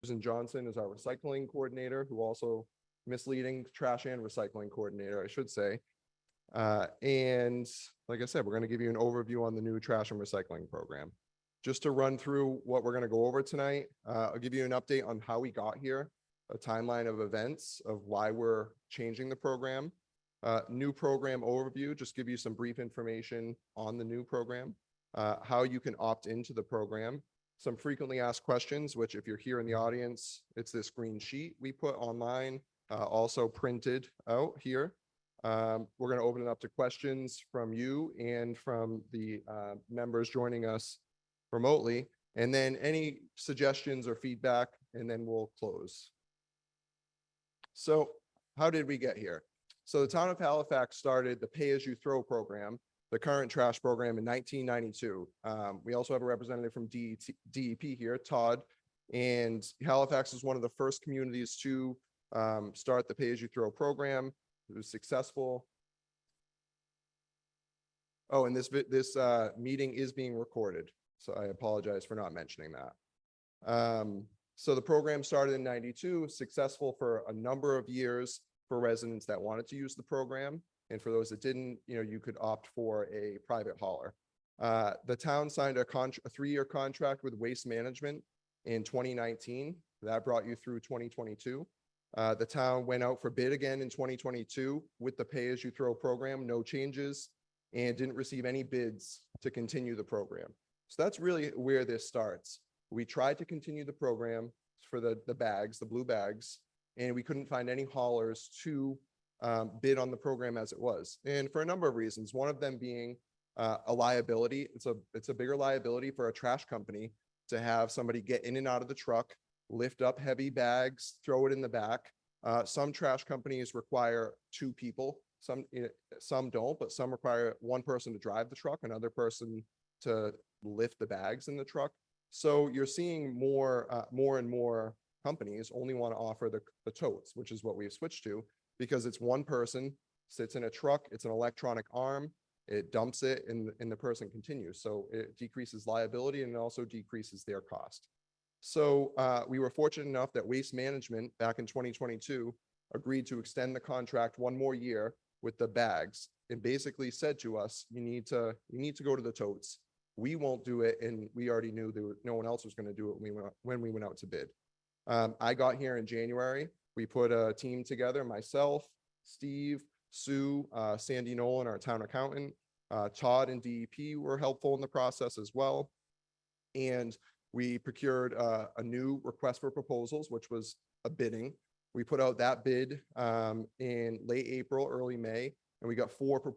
Susan Johnson is our recycling coordinator, who also misleading trash and recycling coordinator, I should say. And like I said, we're going to give you an overview on the new trash and recycling program. Just to run through what we're going to go over tonight, I'll give you an update on how we got here, a timeline of events of why we're changing the program, new program overview, just give you some brief information on the new program, how you can opt into the program, some frequently asked questions, which if you're here in the audience, it's this green sheet we put online, also printed out here. We're going to open it up to questions from you and from the members joining us remotely, and then any suggestions or feedback, and then we'll close. So how did we get here? So the town of Halifax started the pay-as-you-throw program, the current trash program, in 1992. We also have a representative from DEP here, Todd, and Halifax is one of the first communities to start the pay-as-you-throw program. It was successful. Oh, and this meeting is being recorded, so I apologize for not mentioning that. So the program started in 92, successful for a number of years for residents that wanted to use the program. And for those that didn't, you could opt for a private hauler. The town signed a 3-year contract with Waste Management in 2019. That brought you through 2022. The town went out for bid again in 2022 with the pay-as-you-throw program, no changes, and didn't receive any bids to continue the program. So that's really where this starts. We tried to continue the program for the bags, the blue bags, and we couldn't find any haulers to bid on the program as it was. And for a number of reasons, one of them being a liability. It's a bigger liability for a trash company to have somebody get in and out of the truck, lift up heavy bags, throw it in the back. Some trash companies require 2 people. Some don't, but some require 1 person to drive the truck, another person to lift the bags in the truck. So you're seeing more and more companies only want to offer the totes, which is what we've switched to, because it's 1 person, sits in a truck, it's an electronic arm, it dumps it, and the person continues. So it decreases liability and it also decreases their cost. So we were fortunate enough that Waste Management back in 2022 agreed to extend the contract 1 more year with the bags, and basically said to us, you need to go to the totes. We won't do it, and we already knew no one else was going to do it when we went out to bid. I got here in January. We put a team together, myself, Steve, Sue, Sandy Nolan, our town accountant, Todd and DEP were helpful in the process as well. And we procured a new request for proposals, which was a bidding. We put out that bid in late April, early May, and we got 4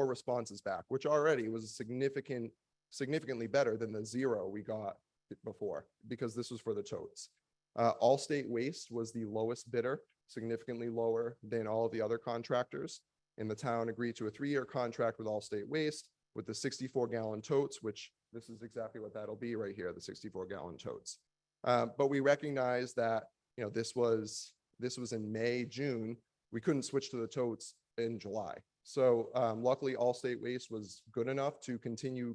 responses back, which already was significantly better than the 0 we got before, because this was for the totes. Allstate Waste was the lowest bidder, significantly lower than all of the other contractors. And the town agreed to a 3-year contract with Allstate Waste with the 64-gallon totes, which this is exactly what that'll be right here, the 64-gallon totes. But we recognize that, this was in May, June. We couldn't switch to the totes in July. So luckily, Allstate Waste was good enough to continue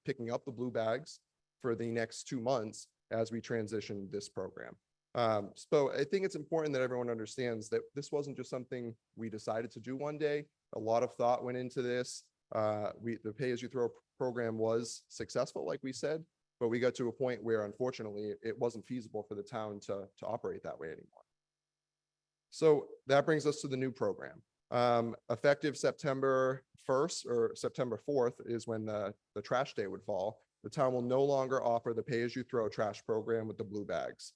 picking up the blue bags for the next 2 months as we transition this program. So I think it's important that everyone understands that this wasn't just something we decided to do one day. A lot of thought went into this. The pay-as-you-throw program was successful, like we said, but we got to a point where, unfortunately, it wasn't feasible for the town to operate that way anymore. So that brings us to the new program. Effective September 1st or September 4th is when the trash day would fall. The town will no longer offer the pay-as-you-throw trash program with the blue bags.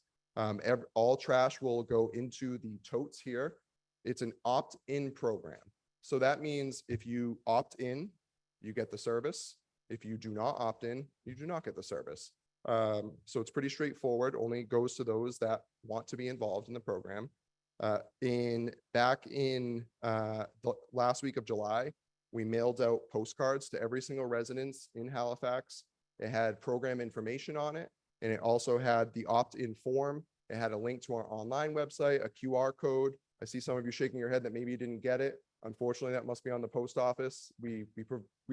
All trash will go into the totes here. It's an opt-in program. So that means if you opt in, you get the service. If you do not opt in, you do not get the service. So it's pretty straightforward, only goes to those that want to be involved in the program. Back in the last week of July, we mailed out postcards to every single residence in Halifax. It had program information on it, and it also had the opt-in form. It had a link to our online website, a QR code. I see some of you shaking your head that maybe you didn't get it. Unfortunately, that must be on the post office. We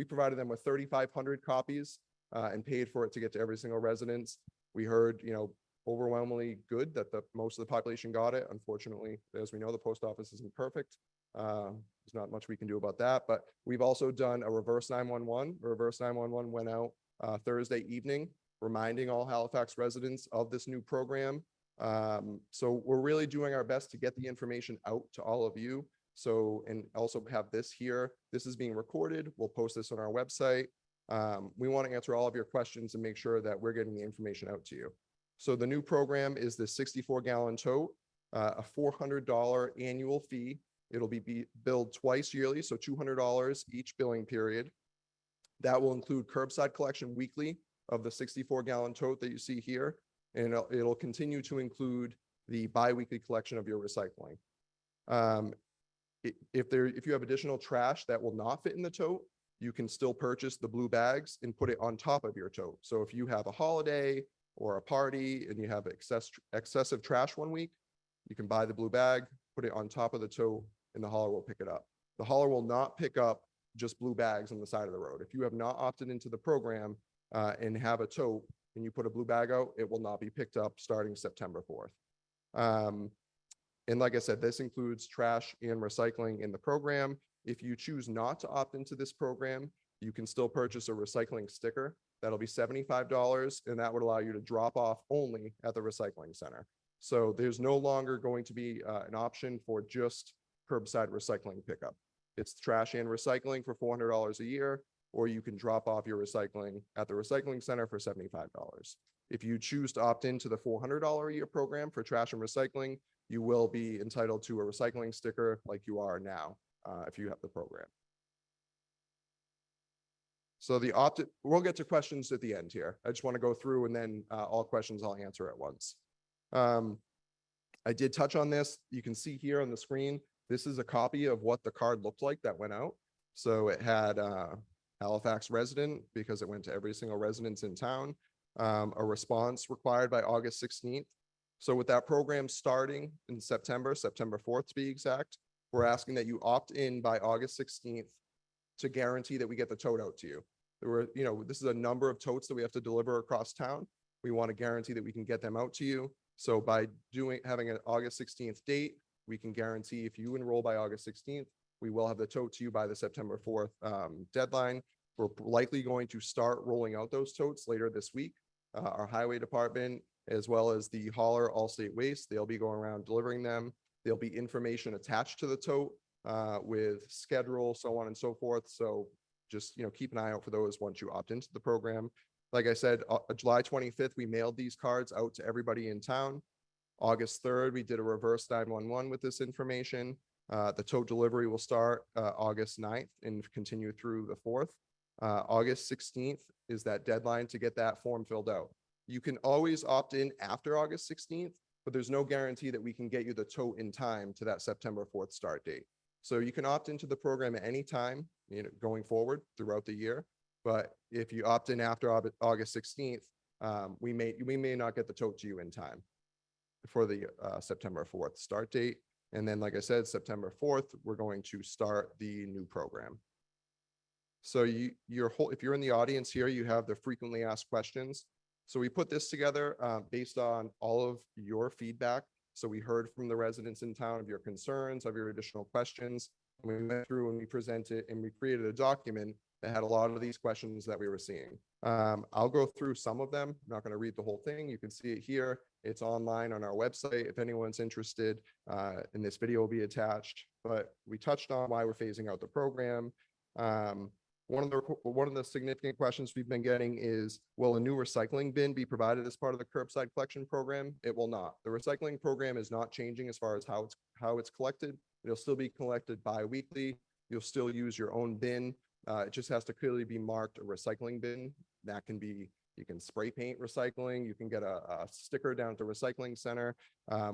provided them with 3,500 copies and paid for it to get to every single residence. We heard, overwhelmingly good that most of the population got it. Unfortunately, as we know, the post office isn't perfect. There's not much we can do about that, but we've also done a reverse 911. Reverse 911 went out Thursday evening, reminding all Halifax residents of this new program. So we're really doing our best to get the information out to all of you. So, and also have this here. This is being recorded. We'll post this on our website. We want to answer all of your questions and make sure that we're getting the information out to you. So the new program is the 64-gallon tote, a $400 annual fee. It'll be billed twice yearly, so $200 each billing period. That will include curbside collection weekly of the 64-gallon tote that you see here, and it'll continue to include the biweekly collection of your recycling. If you have additional trash that will not fit in the tote, you can still purchase the blue bags and put it on top of your tote. So if you have a holiday or a party and you have excessive trash one week, you can buy the blue bag, put it on top of the tote, and the hauler will pick it up. The hauler will not pick up just blue bags on the side of the road. If you have not opted into the program and have a tote and you put a blue bag out, it will not be picked up starting September 4th. And like I said, this includes trash and recycling in the program. If you choose not to opt into this program, you can still purchase a recycling sticker. That'll be $75, and that would allow you to drop off only at the recycling center. So there's no longer going to be an option for just curbside recycling pickup. It's trash and recycling for $400 a year, or you can drop off your recycling at the recycling center for $75. If you choose to opt into the $400 a year program for trash and recycling, you will be entitled to a recycling sticker like you are now if you have the program. So we'll get to questions at the end here. I just want to go through and then all questions I'll answer at once. I did touch on this. You can see here on the screen, this is a copy of what the card looked like that went out. So it had Halifax resident, because it went to every single residence in town, a response required by August 16th. So with that program starting in September 4th to be exact, we're asking that you opt in by August 16th to guarantee that we get the tote out to you. This is a number of totes that we have to deliver across town. We want to guarantee that we can get them out to you. So by having an August 16th date, we can guarantee if you enroll by August 16th, we will have the tote to you by the September 4th deadline. We're likely going to start rolling out those totes later this week. Our highway department, as well as the hauler, Allstate Waste, they'll be going around delivering them. There'll be information attached to the tote with schedule, so on and so forth. So just keep an eye out for those once you opt into the program. Like I said, July 25th, we mailed these cards out to everybody in town. August 3rd, we did a reverse 911 with this information. The tote delivery will start August 9th and continue through the 4th. August 16th is that deadline to get that form filled out. You can always opt in after August 16th, but there's no guarantee that we can get you the tote in time to that September 4th start date. So you can opt into the program at any time, going forward throughout the year. But if you opt in after August 16th, we may not get the tote to you in time for the September 4th start date. And then, like I said, September 4th, we're going to start the new program. So if you're in the audience here, you have the frequently asked questions. So we put this together based on all of your feedback. So we heard from the residents in town of your concerns, of your additional questions. And we went through and we presented and we created a document that had a lot of these questions that we were seeing. I'll go through some of them. I'm not going to read the whole thing. You can see it here. It's online on our website if anyone's interested, and this video will be attached. But we touched on why we're phasing out the program. One of the significant questions we've been getting is, will a new recycling bin be provided as part of the curbside collection program? It will not. The recycling program is not changing as far as how it's collected. It'll still be collected bi-weekly. You'll still use your own bin. It just has to clearly be marked a recycling bin. That can be, you can spray paint recycling, you can get a sticker down at the recycling center,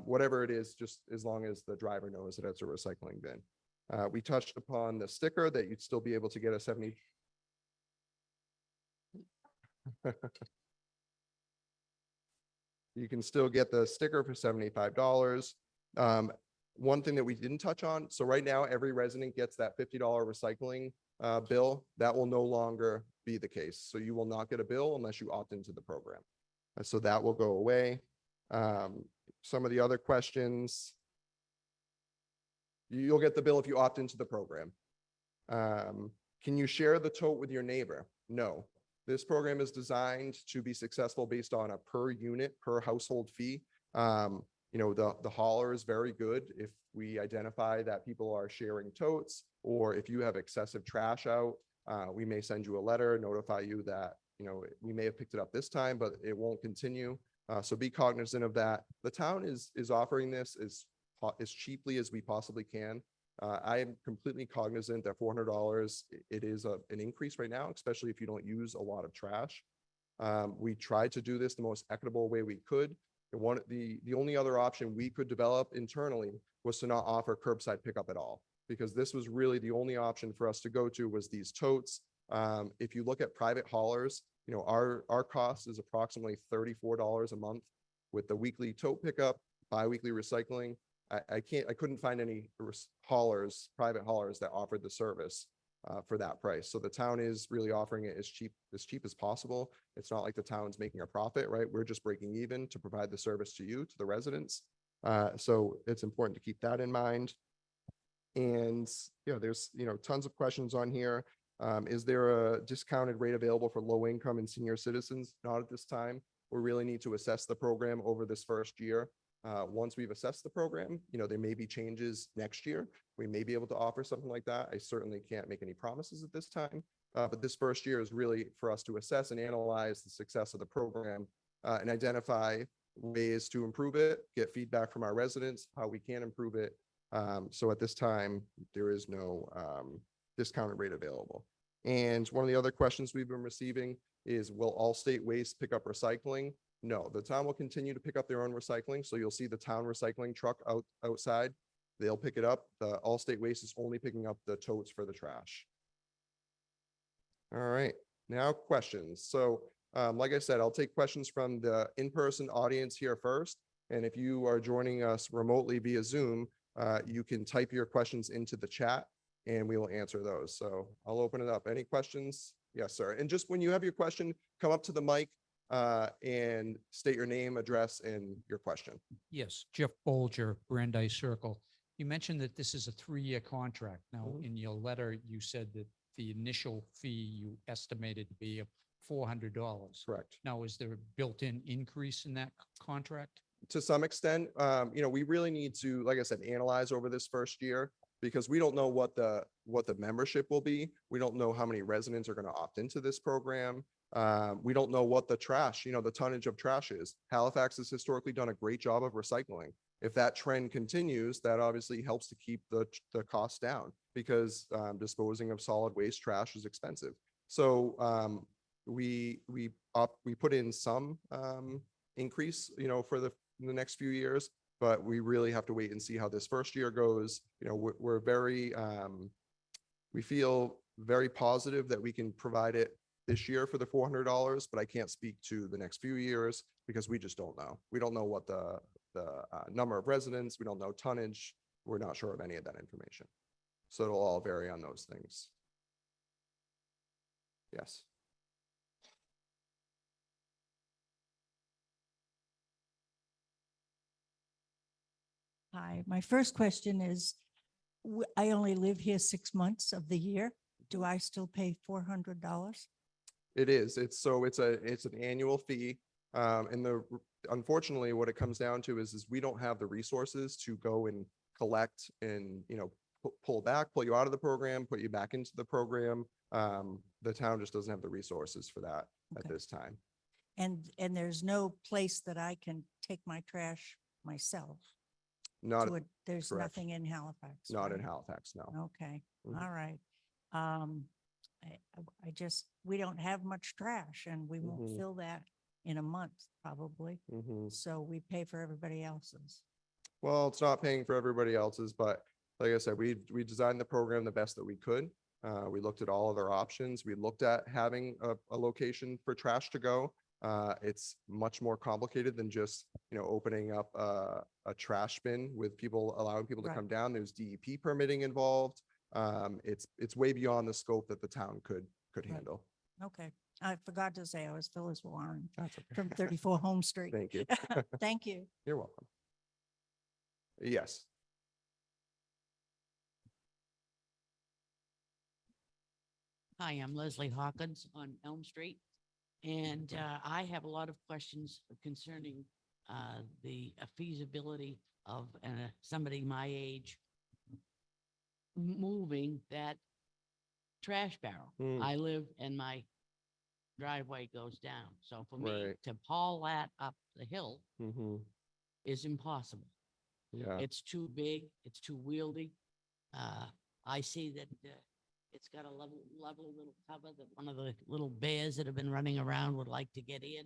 whatever it is, just as long as the driver knows that it's a recycling bin. We touched upon the sticker that you'd still be able to get a 70. You can still get the sticker for $75. One thing that we didn't touch on, so right now every resident gets that $50 recycling bill. That will no longer be the case. So you will not get a bill unless you opt into the program. So that will go away. Some of the other questions, you'll get the bill if you opt into the program. Can you share the tote with your neighbor? No. This program is designed to be successful based on a per unit, per household fee. The hauler is very good if we identify that people are sharing totes, or if you have excessive trash out, we may send you a letter, notify you that, we may have picked it up this time, but it won't continue. So be cognizant of that. The town is offering this as cheaply as we possibly can. I am completely cognizant that $400, it is an increase right now, especially if you don't use a lot of trash. We tried to do this the most equitable way we could. The only other option we could develop internally was to not offer curbside pickup at all, because this was really the only option for us to go to was these totes. If you look at private haulers, our cost is approximately $34 a month with the weekly tote pickup, biweekly recycling. I couldn't find any private haulers that offered the service for that price. So the town is really offering it as cheap as possible. It's not like the town's making a profit, right? We're just breaking even to provide the service to you, to the residents. So it's important to keep that in mind. And there's tons of questions on here. Is there a discounted rate available for low income and senior citizens? Not at this time. We really need to assess the program over this first year. Once we've assessed the program, there may be changes next year. We may be able to offer something like that. I certainly can't make any promises at this time, but this first year is really for us to assess and analyze the success of the program and identify ways to improve it, get feedback from our residents, how we can improve it. So at this time, there is no discounted rate available. And one of the other questions we've been receiving is, will Allstate Waste pick up recycling? No, the town will continue to pick up their own recycling. So you'll see the town recycling truck outside. They'll pick it up. The Allstate Waste is only picking up the totes for the trash. All right, now questions. So like I said, I'll take questions from the in-person audience here first. And if you are joining us remotely via Zoom, you can type your questions into the chat and we will answer those. So I'll open it up. Any questions? Yes, sir. And just when you have your question, come up to the mic and state your name, address, and your question. Yes, Jeff Bolger, Brandeis Circle. You mentioned that this is a 3-year contract. Now, in your letter, you said that the initial fee you estimated to be $400. Correct. Now, is there a built-in increase in that contract? To some extent, we really need to, like I said, analyze over this first year, because we don't know what the membership will be. We don't know how many residents are going to opt into this program. We don't know what the trash, the tonnage of trash is. Halifax has historically done a great job of recycling. If that trend continues, that obviously helps to keep the cost down, because disposing of solid waste trash is expensive. So we put in some increase, for the next few years, but we really have to wait and see how this first year goes. We're very, we feel very positive that we can provide it this year for the $400, but I can't speak to the next few years because we just don't know. We don't know what the number of residents, we don't know tonnage. We're not sure of any of that information. So it'll all vary on those things. Yes. Hi, my first question is, I only live here 6 months of the year. Do I still pay $400? It is. It's an annual fee. And unfortunately, what it comes down to is we don't have the resources to go and collect and, pull you out of the program, put you back into the program. The town just doesn't have the resources for that at this time. And there's no place that I can take my trash myself? There's correct. Nothing in Halifax? Not right? in Halifax, no. Okay, Mhm. all right. We don't have much trash and we won't Mhm. fill that in a month probably. Mhm. So we pay for everybody else's. Well, it's not paying for everybody else's, but like I said, we designed the program the best that we could. We looked at all other options. We looked at having a location for trash to go. It's much more complicated than just, opening up a trash bin with allowing people to Right. come down. There's DEP permitting involved. It's way beyond the scope that the town could Right. handle. Okay, I forgot to say I was Phyllis Warren That's okay. from 34 Home Street. Thank you. Thank you. You're welcome. Yes. Hi, I'm Leslie Hawkins on Elm Street. And I have a lot of questions concerning the feasibility of somebody my age moving that trash barrel. Mm. I live and my driveway goes down. So for me Right. to haul that up the hill Mm-hmm. is impossible. Yeah. It's too big, it's too wieldy. I see that it's got a lovely little cover that one of the little bears that have been running around would like to get in.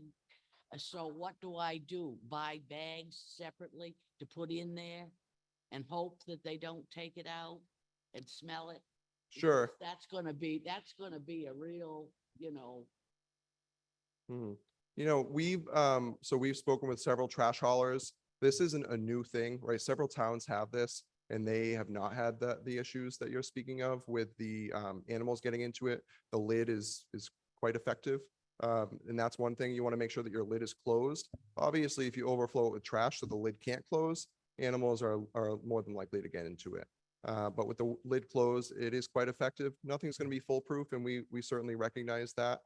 So what do I do? Buy bags separately to put in there and hope that they don't take it out and smell it? Sure. Because that's gonna be a real, Mhm. You know, we've spoken with several trash haulers. This isn't a new thing, right? Several towns have this and they have not had the issues that you're speaking of with the animals getting into it. The lid is quite effective. And that's one thing. You want to make sure that your lid is closed. Obviously, if you overflow it with trash so the lid can't close, animals are more than likely to get into it. But with the lid closed, it is quite effective. Nothing's going to be foolproof, and we certainly recognize that.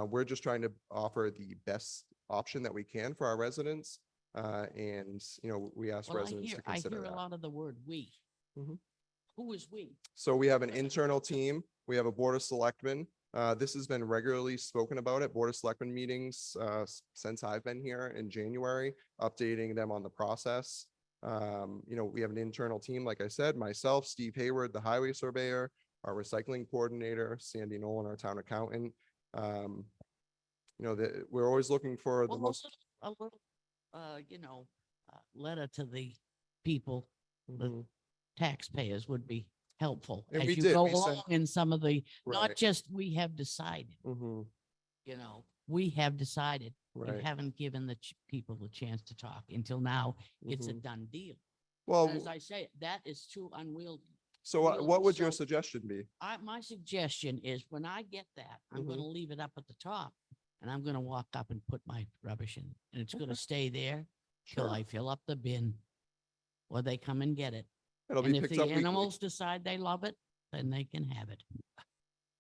We're just trying to offer the best option that we can for our residents. And, you know, we ask well, residents to I consider hear a that. lot of the word we. Mhm. Who is we? So we have an internal team. We have a board of selectmen. This has been regularly spoken about at board of selectmen meetings since I've been here in January, updating them on the process. You know, we have an internal team, like I said, myself, Steve Hayward, the highway surveyor, our recycling coordinator, Sandy Nolan, our town accountant. You know, we're always looking for the Well, most. a little, letter to the people, the Mhm. taxpayers would be helpful And as we you did, go we sent- along in some of the, not Right. just we have decided, Mhm. we have decided. You Right. haven't given the people the chance to talk until now. It's a Mhm. done deal. Well, And as I say, that is too unwieldy. so what wieldy. would your So suggestion be? my suggestion is when I get that, I'm Mhm. gonna leave it up at the top and I'm gonna walk up and put my rubbish in and it's gonna Okay. stay there till Sure. I fill up the bin or they come and get it. It'll And be if picked the up weekly. animals decide they love it, then they can have it.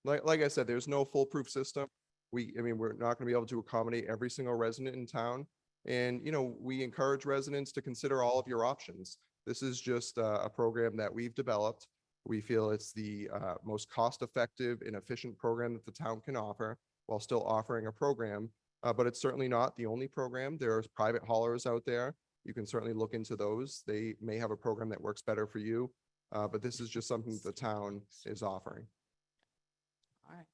Like I said, there's no foolproof system. I mean, we're not going to be able to accommodate every single resident in town. And, you know, we encourage residents to consider all of your options. This is just a program that we've developed. We feel it's the most cost-effective and efficient program that the town can offer while still offering a program. But it's certainly not the only program. There's private haulers out there. You can certainly look into those. They may have a program that works better for you. But this is just something the town is offering. All right.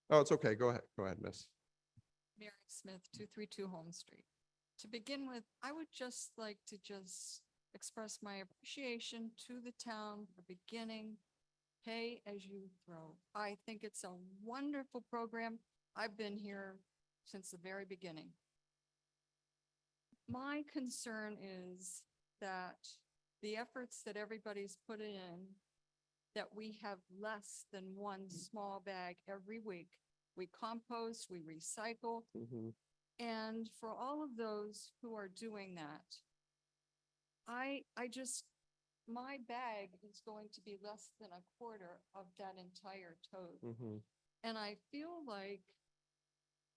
Oh, it's okay. Go ahead. Go ahead, miss. Mary Smith, 232 Home Street. To begin with, I would just like to express my appreciation to the town for beginning Pay as you throw. I think it's a wonderful program. I've been here since the very beginning. My concern is that the efforts that everybody's put in, that we have less than one small bag every week. We compost, we recycle, Mhm. and for all of those who are doing that, my bag is going to be less than a quarter of that entire tote. Mhm. And I feel like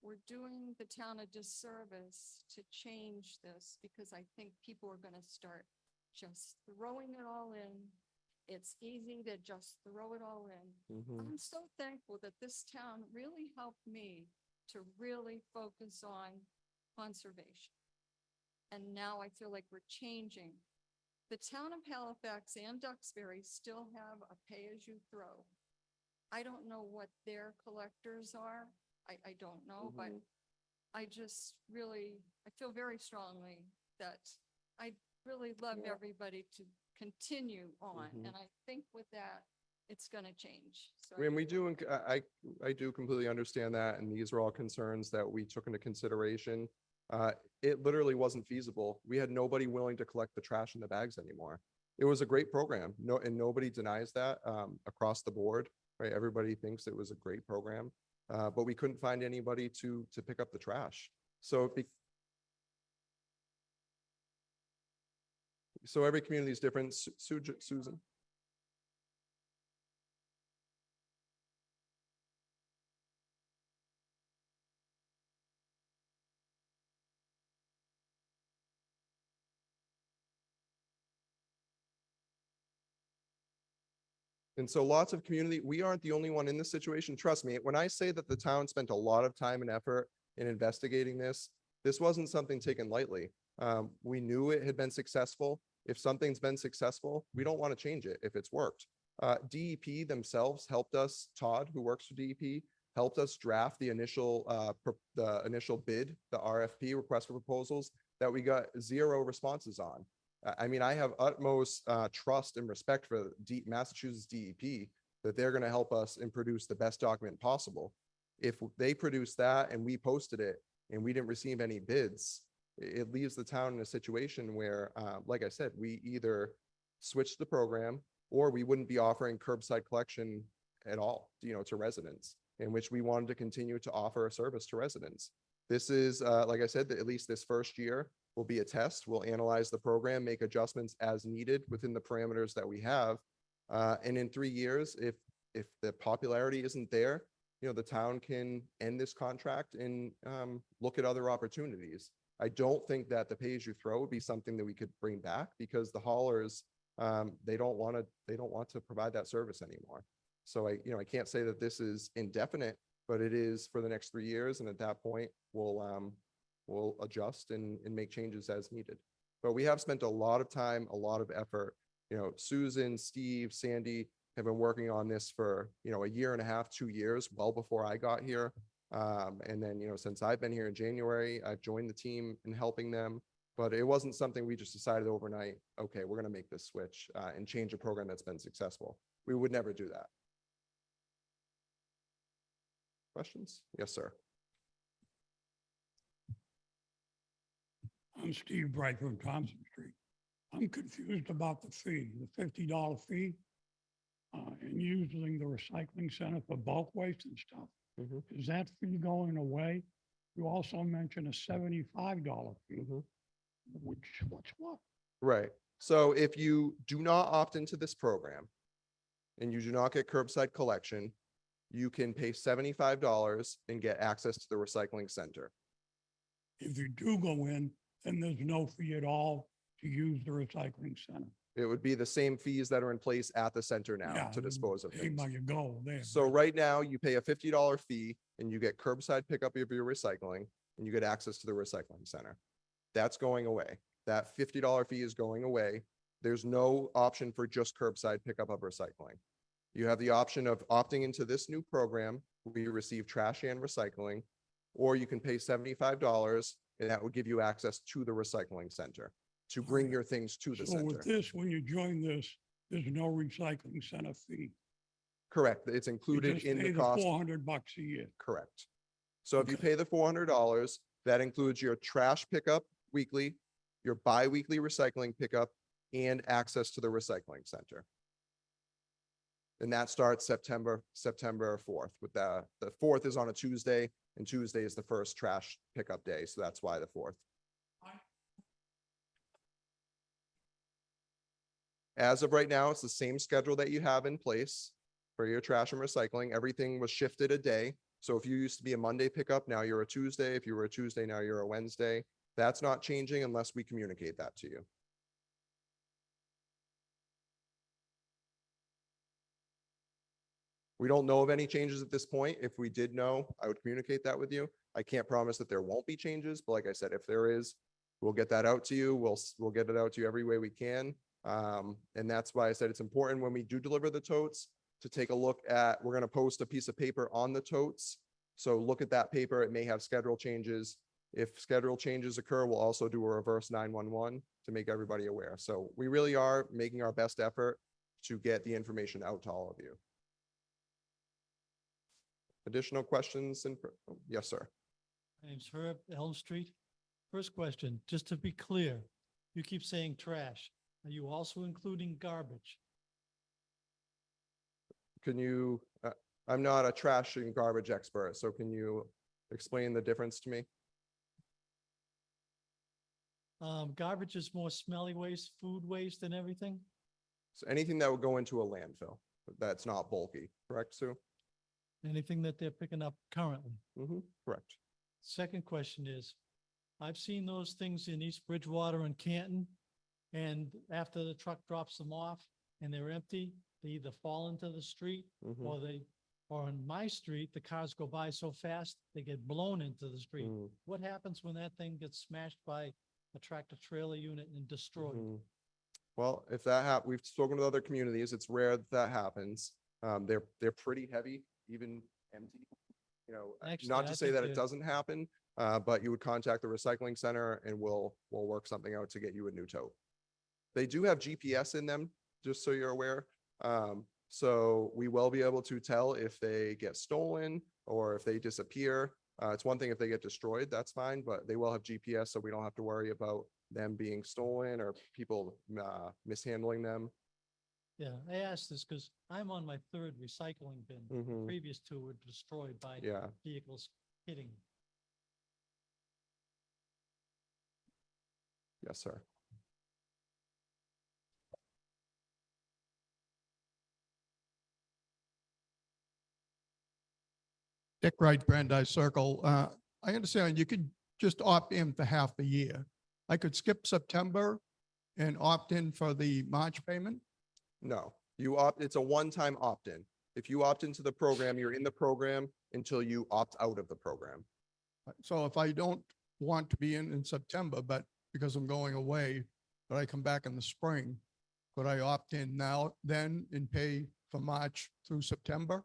we're doing the town a disservice to change this because I think people are gonna start just throwing it all in. It's easy to just throw it all in. Mhm. I'm so thankful that this town really helped me to really focus on conservation. And now I feel like we're changing. The town of Halifax and Duxbury still have a pay-as-you-throw. I don't know what their collectors are. I don't know, but Mhm. I just really, I feel very strongly that I really love Yeah. everybody to continue on. Mhm. And I think with that, it's gonna change. So And we really do, like I do completely understand that, and these are all concerns that we took into consideration. It literally wasn't feasible. We had nobody willing to collect the trash in the bags anymore. it was a great program. No, and nobody denies that, across the board, right? Everybody thinks it was a great program. But we couldn't find anybody to pick up the trash. So every community is different. Susan? And so lots of community, we aren't the only one in this situation. Trust me, when I say that the town spent a lot of time and effort in investigating this, this wasn't something taken lightly. We knew it had been successful. If something's been successful, we don't want to change it if it's worked. DEP themselves helped us, Todd, who works for DEP, helped us draft the initial bid, the RFP, request for proposals, that we got 0 responses on. I mean, I have utmost trust and respect for Massachusetts DEP that they're going to help us and produce the best document possible. If they produce that and we posted it and we didn't receive any bids, it leaves the town in a situation where, like I said, we either switch the program or we wouldn't be offering curbside collection at all, to residents, in which we wanted to continue to offer a service to residents. This is, like I said, at least this first year will be a test. We'll analyze the program, make adjustments as needed within the parameters that we have. And in 3 years, if the popularity isn't there, the town can end this contract and look at other opportunities. I don't think that the pay-as-you-throw would be something that we could bring back, because the haulers, they don't want to provide that service anymore. So I can't say that this is indefinite, but it is for the next 3 years. And at that point, we'll adjust and make changes as needed. But we have spent a lot of time, a lot of effort. Susan, Steve, Sandy have been working on this for, 1.5 years, 2 years, well before I got here. And then, since I've been here in January, I've joined the team in helping them. But it wasn't something we just decided overnight, okay, we're going to make this switch and change a program that's been successful. We would never do that. Questions? Yes, sir. I'm Steve Bright from Thompson Street. I'm confused about the fee, the $50 fee, and using the recycling center for bulk waste and stuff. Mhm. Is that fee going away? You also mentioned a $75 fee, what's what? Right. So if you do not opt into this program and you do not get curbside collection, you can pay $75 and get access to the recycling center. If you do go in, then there's no fee at all to use the recycling center. It would be the same fees that are in place at the center now Yeah, to dispose of Hey, things. by your goal there. So right now you pay a $50 fee and you get curbside pickup of your recycling and you get access to the recycling center. That's going away. That $50 fee is going away. There's no option for just curbside pickup of recycling. You have the option of opting into this new program where you receive trash and recycling, or you can pay $75 and that would give you access to the recycling center to bring your things to the So center. with this, when you join this, there's no recycling center fee. Correct. It's You included just in pay the cost. $400 a year. Correct. So if you Okay. pay the $400, that includes your trash pickup weekly, your bi-weekly recycling pickup, and access to the recycling center. And that starts September 4th with the 4th is on a Tuesday, and Tuesday is the first trash pickup day. So that's why the 4th. As of right now, it's the same schedule that you have in place for your trash and recycling. Everything was shifted a day. So if you used to be a Monday pickup, now you're a Tuesday. If you were a Tuesday, now you're a Wednesday. That's not changing unless we communicate that to you. We don't know of any changes at this point. If we did know, I would communicate that with you. I can't promise that there won't be changes, but like I said, if there is, we'll get that out to you. We'll get it out to you every way we can. And that's why I said it's important when we do deliver the totes to take a look at, we're going to post a piece of paper on the totes. So look at that paper. It may have schedule changes. If schedule changes occur, we'll also do a reverse 911 to make everybody aware. So we really are making our best effort to get the information out to all of you. Additional questions? Yes, sir. My name's Herb, Elm Street. First question, just to be clear, you keep saying trash. Are you also including garbage? Can you, I'm not a trash and garbage expert, so can you explain the difference to me? Garbage is more smelly waste, food waste and everything. So anything that would go into a landfill, that's not bulky, correct, Sue? Anything that they're picking up currently. Correct. Second question is, I've seen those things in East Bridgewater and Canton. And after the truck drops them off and they're empty, they either fall into the street Mhm. or on my street, the cars go by so fast, they get blown into the street. Mm, What happens when that thing gets smashed by a tractor trailer unit and destroyed? mhm. Well, if that we've spoken with other communities, it's rare that that happens. They're pretty heavy, even empty. You know, Actually, not I to say think that it they're- doesn't happen, but you would contact the recycling center and we'll work something out to get you a new tote. They do have GPS in them, just so you're aware. So we will be able to tell if they get stolen or if they disappear. It's one thing if they get destroyed, that's fine, but they will have GPS, so we don't have to worry about them being stolen or people mishandling them. Yeah, I asked this because I'm on my third recycling bin. The Mhm. previous two were destroyed by Yeah, vehicles hitting. yes, sir. Dick Wright, Brandeis Circle. I understand you could just opt in for half the year. I could skip September and opt in for the March payment. No, it's a one-time opt-in. If you opt into the program, you're in the program until you opt out of the program. So if I don't want to be in September, but because I'm going away, but I come back in the spring, could I opt in now, then, and pay for March through September?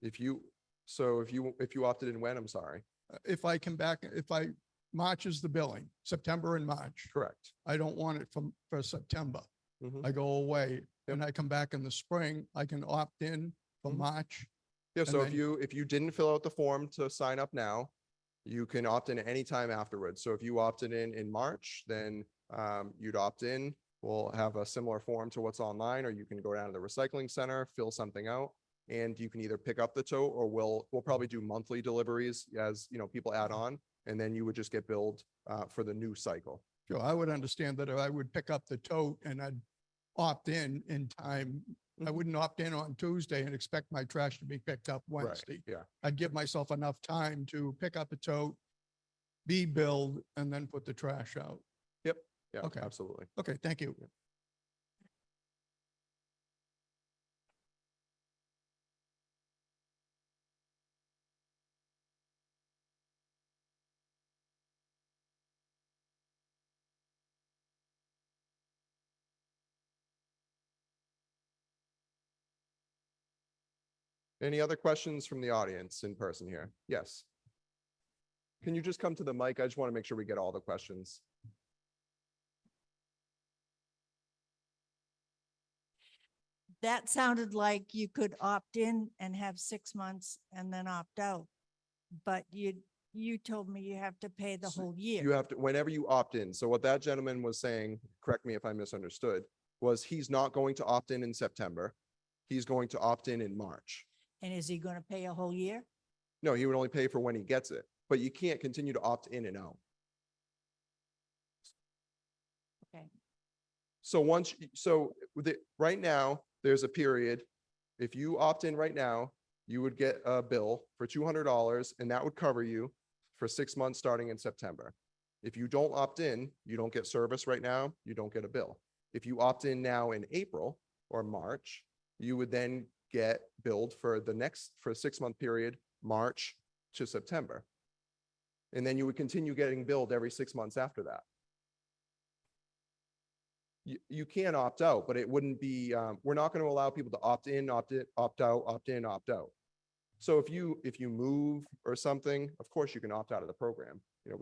If you opted in when, I'm sorry. If I come back, March is the billing, September and March. Correct. I don't want it for September. Mhm. I go away and I come back in the spring, I can opt in for Mhm. March. Yeah, so And if you didn't fill out the form to sign up now, you can opt in anytime afterwards. So if you opted in March, then you'd opt in. We'll have a similar form to what's online, or you can go down to the recycling center, fill something out, and you can either pick up the tote or we'll probably do monthly deliveries as, you know, people add on, and then you would just get billed for the new cycle. Sure, I would understand that if I would pick up the tote and I'd opt in time. I Mhm. wouldn't opt in on Tuesday and expect my trash to be picked up Right, Wednesday. yeah. I'd give myself enough time to pick up a tote, be billed, and then put the trash out. Yeah, Okay. absolutely. Okay, thank you. Any other questions from the audience in person here? Yes. Can you just come to the mic? I just want to make sure we get all the questions. That sounded like you could opt in and have 6 months and then opt out. But you told me you have to pay the So whole You year. have to, whenever you opt in. So what that gentleman was saying, correct me if I misunderstood, was he's not going to opt in September. He's going to opt in March. And is he going to pay a whole year? No, he would only pay for when he gets it, but you can't continue to opt in and out. Okay. So right now, there's a period. If you opt in right now, you would get a bill for $200 and that would cover you for 6 months starting in September. If you don't opt in, you don't get service right now, you don't get a bill. If you opt in now in April or March, you would then get billed for a 6-month period, March to September. And then you would continue getting billed every 6 months after that. You can opt out, but it wouldn't be, we're not going to allow people to opt in, opt out, opt in, opt out. So if you move or something, of course you can opt out of the program. You know,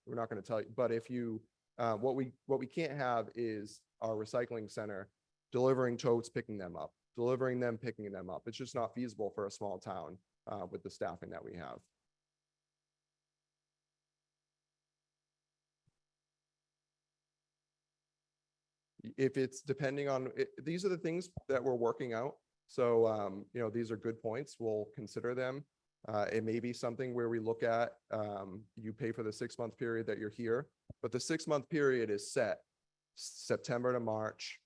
we're not going to tell you, but if you, what we can't have is our recycling center delivering totes, picking them up, delivering them, picking them up. It's just not feasible for a small town with the staffing that we have. if it's depending on, these are the things that we're working out. So, you know, these are good points. We'll consider them. It may be something where we look at, you pay for the 6-month period that you're here, but the 6-month period is set September to March,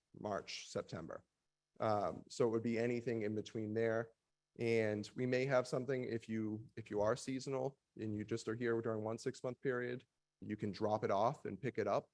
September. So it would be anything in between there. And we may have something if you are seasonal and you just are here during one 6-month period, you can drop it off and pick it up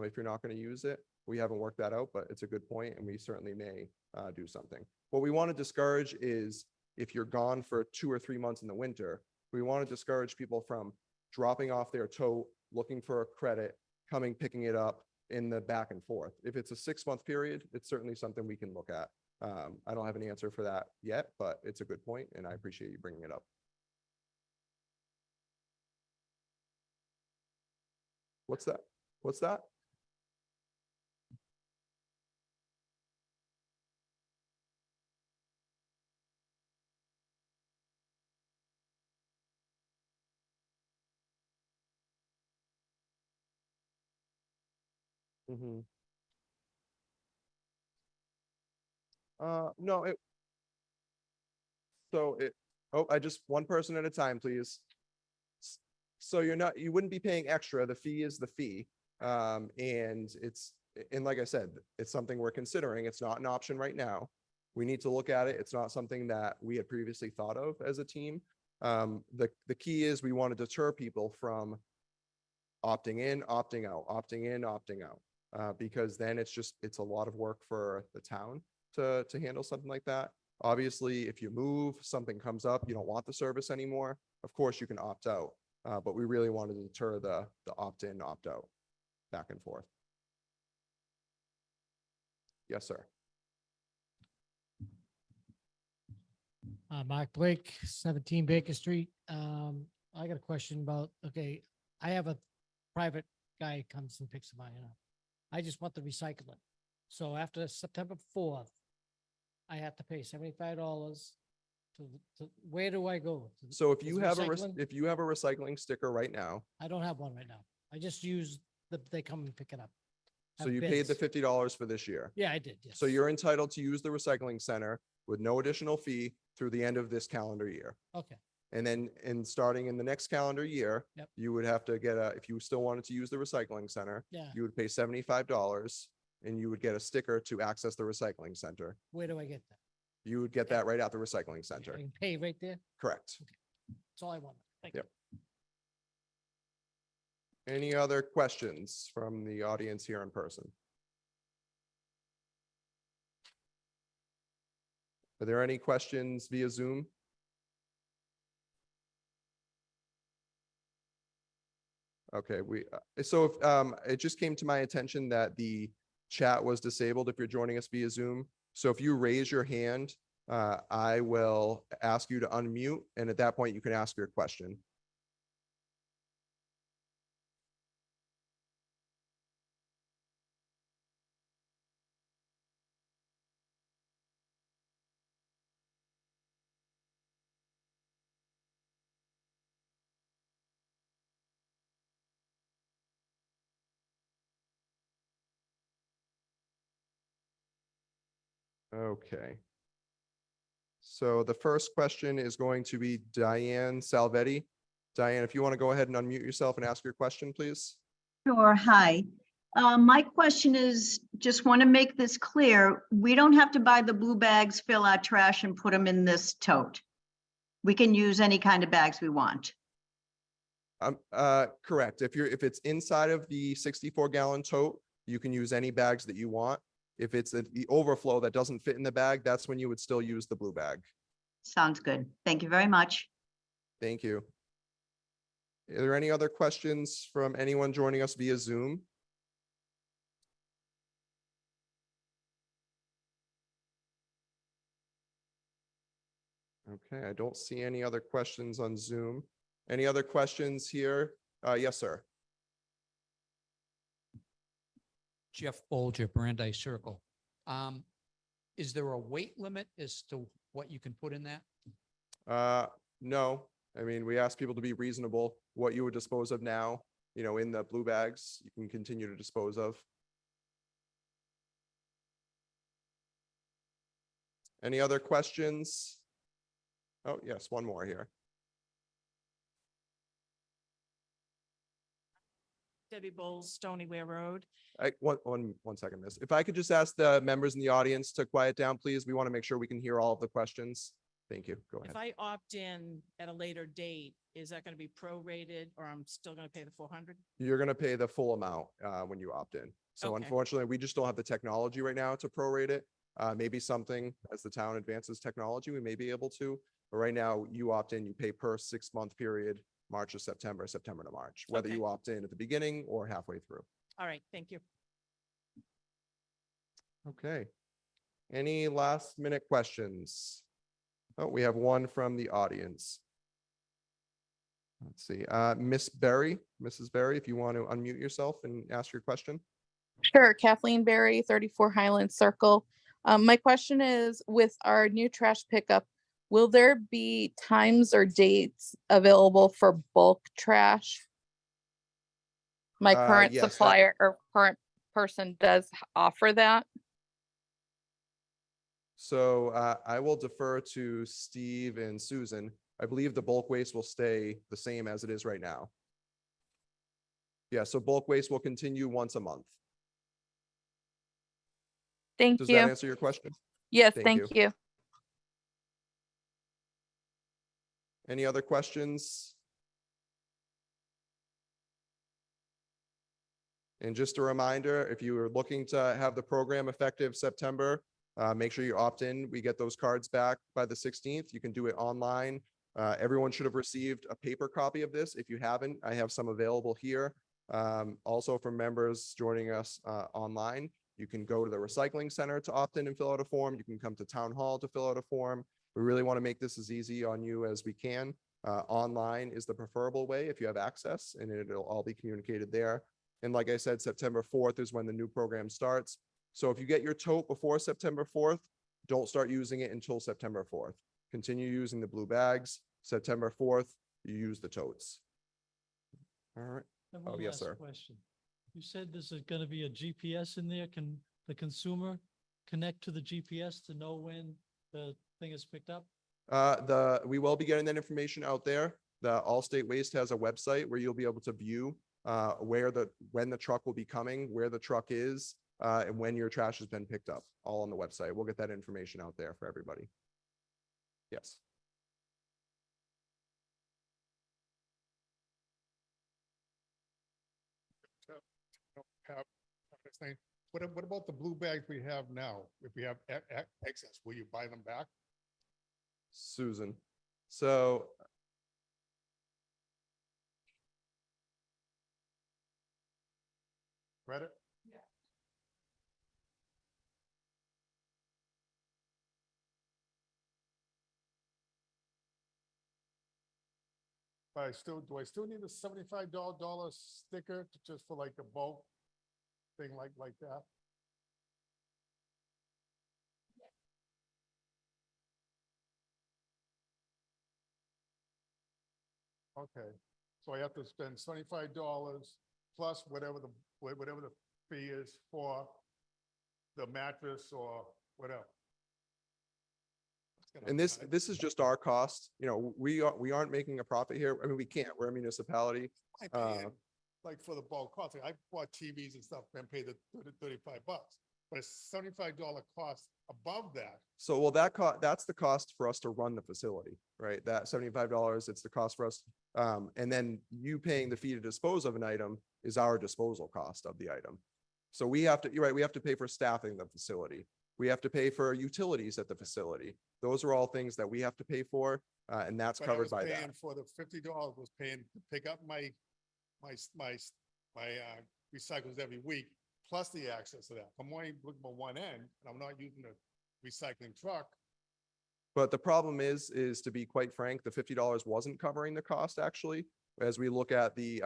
if you're not going to use it. We haven't worked that out, but it's a good point, and we certainly may do something. What we want to discourage is if you're gone for 2 or 3 months in the winter, we want to discourage people from dropping off their tote, looking for a credit, coming, picking it up in the back and forth. If it's a 6-month period, it's certainly something we can look at. I don't have an answer for that yet, but it's a good point, and I appreciate you bringing it up. What's that? What's that? Mm-hmm. No, one person at a time, please. So you wouldn't be paying extra. The fee is the fee. And like I said, it's something we're considering. It's not an option right now. We need to look at it. It's not something that we had previously thought of as a team. The key is we want to deter people from opting in, opting out, opting in, opting out. Because then it's a lot of work for the town to handle something like that. Obviously, if you move, something comes up, you don't want the service anymore, of course you can opt out. But we really want to deter the opt-in, opt-out back and forth. Yes, sir. Mark Blake, 17 Baker Street. I got a question about, okay, I have a private guy comes and picks mine up. I just want to recycle it. So after September 4th, I have to pay $75 to where do I go? So if Is you have recycling? if you have a recycling sticker right now, I don't have one right now. I just use they come and pick it up. so Have you paid the bins. $50 for this year. Yeah, I did, yes. So you're entitled to use the recycling center with no additional fee through the end of this calendar year. Okay, And then starting in the next calendar year, Yep. you would have to get if you still wanted to use the recycling center, yeah. you would pay $75 and you would get a sticker to access the recycling center. Where do I get that? You would get that right at the recycling I center. can pay right there? Correct. That's all I want. Thank Yep. you. Any other questions from the audience here in person? Are there any questions via Zoom? Okay, so if, it just came to my attention that the chat was disabled if you're joining us via Zoom. So if you raise your hand, I will ask you to unmute, and at that point you can ask your question. Okay. So the first question is going to be Diane Salvetti. Diane, if you want to go ahead and unmute yourself and ask your question, please. Sure, hi. My question is, just want to make this clear, we don't have to buy the blue bags, fill our trash and put them in this tote. We can use any kind of bags we want. Correct. If it's inside of the 64-gallon tote, you can use any bags that you want. If it's the overflow that doesn't fit in the bag, that's when you would still use the blue bag. Sounds good. Thank you very much. Thank you. Are there any other questions from anyone joining us via Zoom? Okay, I don't see any other questions on Zoom. Any other questions here? Yes, sir. Jeff Bolger, Brandeis Circle. Is there a weight limit as to what you can put in that? No, I mean, we ask people to be reasonable. What you would dispose of now, in the blue bags, you can continue to dispose of. Any other questions? Oh, yes, one more here. Debbie Bowles, Stony Way Road. One second, miss. If I could just ask the members in the audience to quiet down, please. We want to make sure we can hear all of the questions. Thank you. Go If ahead. I opt in at a later date, is that going to be prorated or I'm still going to pay the 400? You're going to pay the full amount when you opt in. So Okay. unfortunately, we just don't have the technology right now to prorate it. Maybe something as the town advances technology, we may be able to. But right now, you opt in, you pay per 6-month period, March to September, September to March, whether Okay. you opt in at the beginning or halfway through. All right, thank you. Okay. Any last minute questions? Oh, we have one from the audience. Let's see, Miss Berry, Mrs. Berry, if you want to unmute yourself and ask your question. Sure, Kathleen Berry, 34 Highland Circle. My question is, with our new trash pickup, will there be times or dates available for bulk trash? My current yes, that- supplier or current person does offer that. So I will defer to Steve and Susan. I believe the bulk waste will stay the same as it is right now. Yeah, so bulk waste will continue once a month. Thank Does that you. answer your question? Yes, Thank thank you. Any other questions? And just a reminder, if you are looking to have the program effective September, make sure you opt in. We get those cards back by the 16th. You can do it online. Everyone should have received a paper copy of this. If you haven't, I have some available here. Also for members joining us online, you can go to the recycling center to opt in and fill out a form. You can come to town hall to fill out a form. We really want to make this as easy on you as we can. Online is the preferable way if you have access, and it'll all be communicated there. And like I said, September 4th is when the new program starts. So if you get your tote before September 4th, don't start using it until September 4th. Continue using the blue bags. September 4th, you use the totes. All right. I have Oh, one yes, last sir. question. You said this is gonna be a GPS in there. Can the consumer connect to the GPS to know when the thing is picked up? We will be getting that information out there. The Allstate Waste has a website where you'll be able to view when the truck will be coming, where the truck is, and when your trash has been picked up, all on the website. We'll get that information out there for everybody. Yes. Have this thing. What about the blue bags we have now? If we have excess, will you buy them back? Susan. So Credit? But do I still need a $75 sticker just for like a bulk thing like that? Okay, so I have to spend $75 plus whatever the fee is for the mattress or whatever. and this is just our cost. You know, we aren't making a profit here. I mean, we can't. We're a municipality. I pay it, like for the bulk cost, I bought TVs and stuff and paid the $35, but it's $75 cost above that. So, well, that's the cost for us to run the facility, right? That $75, it's the cost for us. And then you paying the fee to dispose of an item is our disposal cost of the item. So we have to, you're right, we have to pay for staffing the facility. We have to pay for utilities at the facility. Those are all things that we have to pay for, and that's But I covered was by that. paying for the $50 was paying to pick up my recycles every week, plus the access to that. I'm only looking at one end and I'm not using the recycling truck. But the problem is to be quite frank, the $50 wasn't covering the cost actually. As we look at the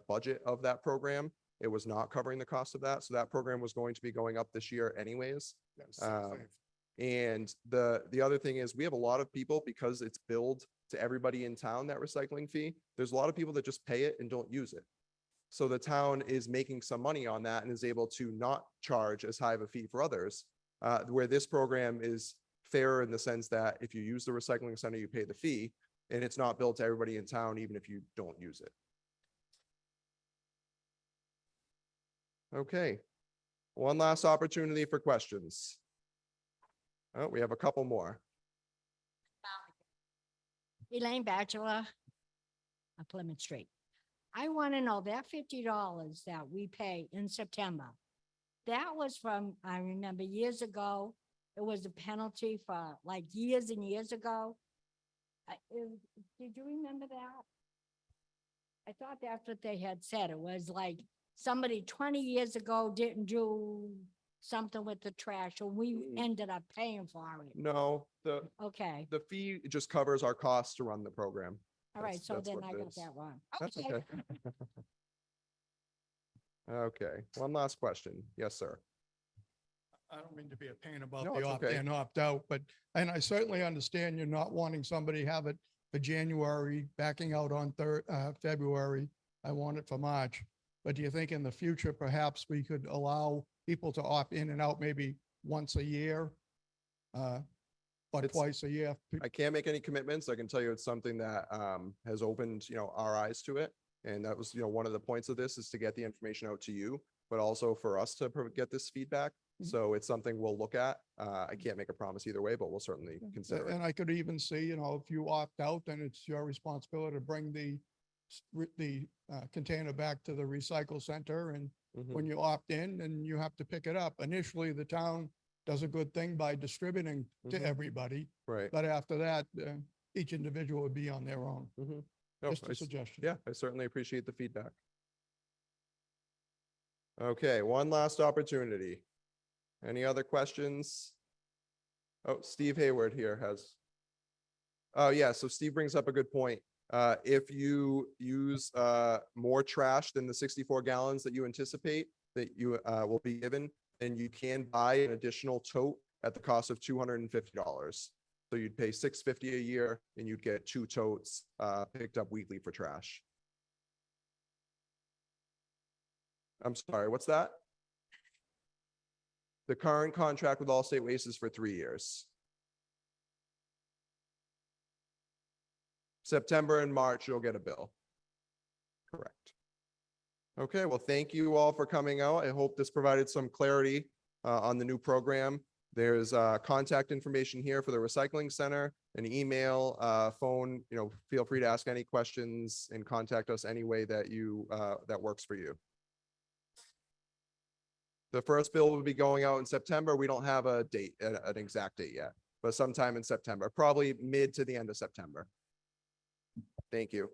budget of that program, it was not covering the cost of that. So that program was going to be going up this year anyways. That was something. And the other thing is we have a lot of people, because it's billed to everybody in town, that recycling fee. There's a lot of people that just pay it and don't use it. So the town is making some money on that and is able to not charge as high of a fee for others. where this program is fairer in the sense that if you use the recycling center, you pay the fee, and it's not billed to everybody in town, even if you don't use it. Okay, one last opportunity for questions. Oh, we have a couple more. Elaine Bachelor, on Plymouth Street. I want to know that $50 that we pay in September, that was from, I remember years ago, it was a penalty for like years and years ago. Did you remember that? I thought that's what they had said. It was like somebody 20 years ago didn't do something with the trash, and we ended up paying for it. No, Okay, the fee just covers our costs to run the program. all right, That's- so that's then what I it got is. that wrong. That's Okay. okay. Okay, one last question. Yes, sir. I don't mean to be a pain about No, the it's opt okay. in, opt out, but, and I certainly understand you're not wanting somebody to have it for January, backing out on February. I want it for March. But do you think in the future, perhaps we could allow people to opt in and out maybe once a year? Or It's- twice a year? I can't make any commitments. I can tell you it's something that has opened, our eyes to it. And that was, one of the points of this is to get the information out to you, but also for us to get this feedback. So it's something we'll look at. I can't make a promise either way, but we'll certainly consider it. And I could even see, if you opt out, then it's your responsibility to bring the container back to the recycle center. And Mhm. when you opt in, then you have to pick it up. Initially, the town does a good thing by distributing to Mhm. everybody. Right. But after that, each individual would be on their own. Mhm. No, Just I a s- suggestion. Yeah, I certainly appreciate the feedback. Okay, one last opportunity. Any other questions? Oh, Steve Hayward here has. Oh, yeah, so Steve brings up a good point. If you use more trash than the 64 gallons that you anticipate that you will be given, then you can buy an additional tote at the cost of $250. So you'd pay $650 a year and you'd get 2 totes picked up weekly for trash. I'm sorry, what's that? The current contract with Allstate Waste is for 3 years. September and March, you'll get a bill. Correct. Okay, well, thank you all for coming out. I hope this provided some clarity on the new program. There's contact information here for the recycling center, an email, phone, feel free to ask any questions and contact us any way that that works for you. The first bill will be going out in September. We don't have a date, an exact date yet, but sometime in September, probably mid to the end of September. Thank you.